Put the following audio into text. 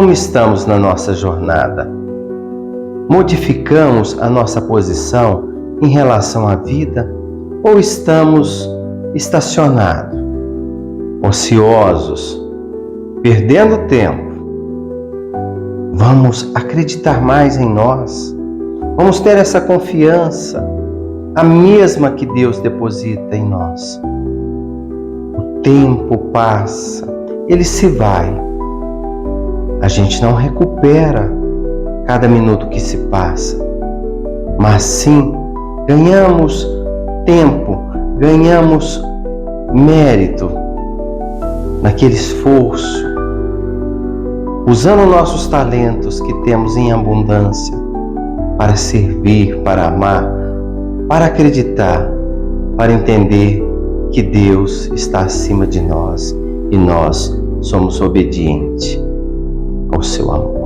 Como estamos na nossa jornada? Modificamos a nossa posição em relação à vida ou estamos estacionados, ociosos, perdendo tempo? Vamos acreditar mais em nós. Vamos ter essa confiança, a mesma que Deus deposita em nós. O tempo passa, ele se vai. A gente não recupera cada minuto que se passa, mas sim ganhamos tempo, ganhamos mérito naquele esforço, usando nossos talentos que temos em abundância para servir, para amar, para acreditar, para entender que Deus está acima de nós e nós somos obedientes ao seu amor.